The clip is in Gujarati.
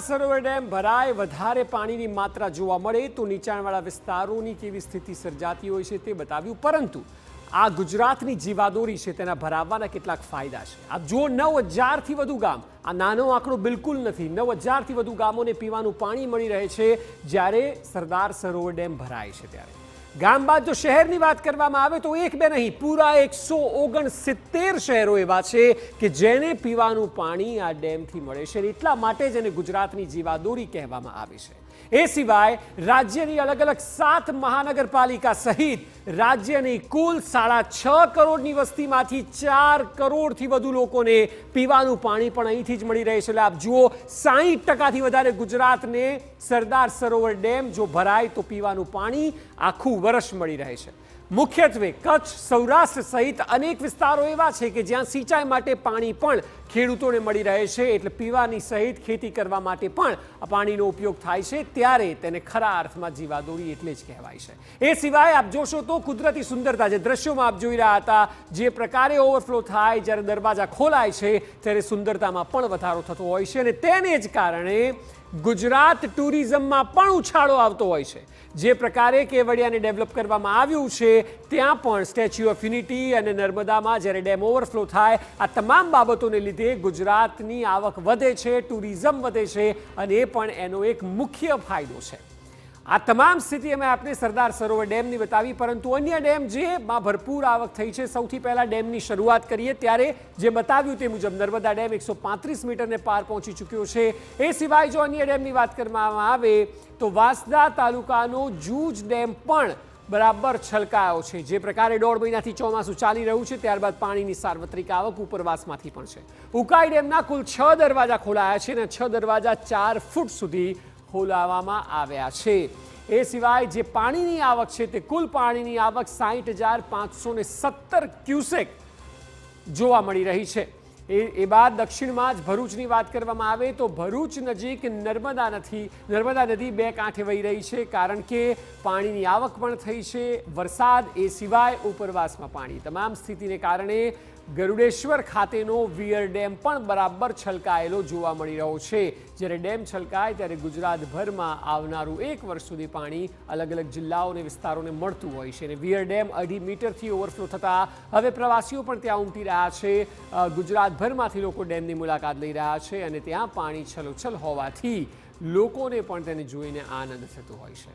સરોવર ડેમ ભરાય, વધારે પાણીની માત્રા જોવા મળે તો નીચાણવાળા વિસ્તારોની કેવી સ્થિતિ સર્જાતી હોય છે તે બતાવ્યું. પરંતુ આ ગુજરાતની જીવાદોરી છે, તેના ભરાવવાના કેટલાક ફાયદા છે. આપ જુઓ, 9,000થી વધુ ગામ, આ નાનો આંકડો બિલકુલ નથી, 9,000થી વધુ ગામોને પીવાનું પાણી મળી રહે છે જ્યારે સરદાર સરોવર ડેમ ભરાય છે ત્યારે. ગામ બાદ જો શહેરની વાત કરવામાં આવે તો એક બે નહીં, પૂરા 169 શહેરો એવા છે કે જેને પીવાનું પાણી આ ડેમથી મળે છે. એટલા માટે જ એને ગુજરાતની જીવાદોરી કહેવામાં આવે છે. એ સિવાય રાજ્યની અલગ અલગ 7 મહાનગરપાલિકા સહિત રાજ્યની કુલ 6.5 કરોડની વસ્તીમાંથી 4 કરોડથી વધુ લોકોને પીવાનું પાણી પણ અહીંથી જ મળી રહે છે. એટલે આપ જુઓ, 60%થી વધારે ગુજરાતને સરદાર સરોવર ડેમ જો ભરાય તો પીવાનું પાણી આખું વર્ષ મળી રહે છે. મુખ્યત્વે કચ્છ, સૌરાષ્ટ્ર સહિત અનેક વિસ્તારો એવા છે કે જ્યાં સિંચાઈ માટે પાણી પણ ખેડૂતોને મળી રહે છે. એટલે પીવાની સહિત ખેતી કરવા માટે પણ આ પાણીનો ઉપયોગ થાય છે. ત્યારે તેને ખરા અર્થમાં જીવાદોરી એટલે જ કહેવાય છે. એ સિવાય આપ જોશો તો કુદરતી સુંદરતા, જે દ્રશ્યોમાં આપ જોઈ રહ્યા હતા, જે પ્રકારે ઓવરફ્લો થાય જ્યારે દરવાજા ખોલાય છે ત્યારે સુંદરતામાં પણ વધારો થતો હોય છે. અને તેને જ કારણે ગુજરાત ટુરિઝમમાં પણ ઉછાળો આવતો હોય છે. જે પ્રકારે કેવડિયાને ડેવલપ કરવામાં આવ્યું છે ત્યાં પણ સ્ટેચ્યુ ઓફ યુનિટી અને નર્મદામાં જ્યારે ડેમ ઓવરફ્લો થાય, આ તમામ બાબતોને લીધે ગુજરાતની આવક વધે છે, ટુરિઝમ વધે છે અને એ પણ એનો એક મુખ્ય ફાયદો છે. આ તમામ સ્થિતિ અમે આપને સરદાર સરોવર ડેમની બતાવી, પરંતુ અન્ય ડેમ જેમાં ભરપૂર આવક થઈ છે. સૌથી પહેલા ડેમની શરૂઆત કરીએ ત્યારે જે બતાવ્યું તે મુજબ નર્મદા ડેમ 135 મીટરને પાર પહોંચી ચૂક્યો છે. એ સિવાય જો અન્ય ડેમની વાત કરવામાં આવે તો વાંસદા તાલુકાનો જૂજ ડેમ પણ બરાબર છલકાયો છે. જે પ્રકારે 1.5 મહિનાથી ચોમાસું ચાલી રહ્યું છે, ત્યારબાદ પાણીની સાર્વત્રિક આવક ઉપરવાસમાંથી પણ છે. ઉકાઈ ડેમના કુલ 6 દરવાજા ખોલાયા છે અને 6 દરવાજા 4 ફૂટ સુધી ખોલાવવામાં આવ્યા છે. એ સિવાય જે પાણીની આવક છે તે કુલ પાણીની આવક 60,517 ક્યુસેક જોવા મળી રહી છે. એ બાદ દક્ષિણમાં જ ભરૂચની વાત કરવામાં આવે તો ભરૂચ નજીક નર્મદા નદી 2 કાંઠે વહી રહી છે, કારણ કે પાણીની આવક પણ થઈ છે, વરસાદ, એ સિવાય ઉપરવાસમાં પાણી. તમામ સ્થિતિને કારણે ગરુડેશ્વર ખાતેનો વિયર ડેમ પણ બરાબર છલકાયેલો જોવા મળી રહ્યો છે. જ્યારે ડેમ છલકાય ત્યારે ગુજરાતભરમાં આવનારું 1 વર્ષ સુધી પાણી અલગ અલગ જિલ્લાઓ અને વિસ્તારોને મળતું હોય છે. અને વિયર ડેમ 2.5 મીટરથી ઓવરફ્લો થતાં હવે પ્રવાસીઓ પણ ત્યાં ઉમટી રહ્યા છે. ગુજરાતભરમાંથી લોકો ડેમની મુલાકાત લઈ રહ્યા છે અને ત્યાં પાણી છલોછલ હોવાથી લોકોને પણ તેને જોઈને આનંદ થતો હોય છે.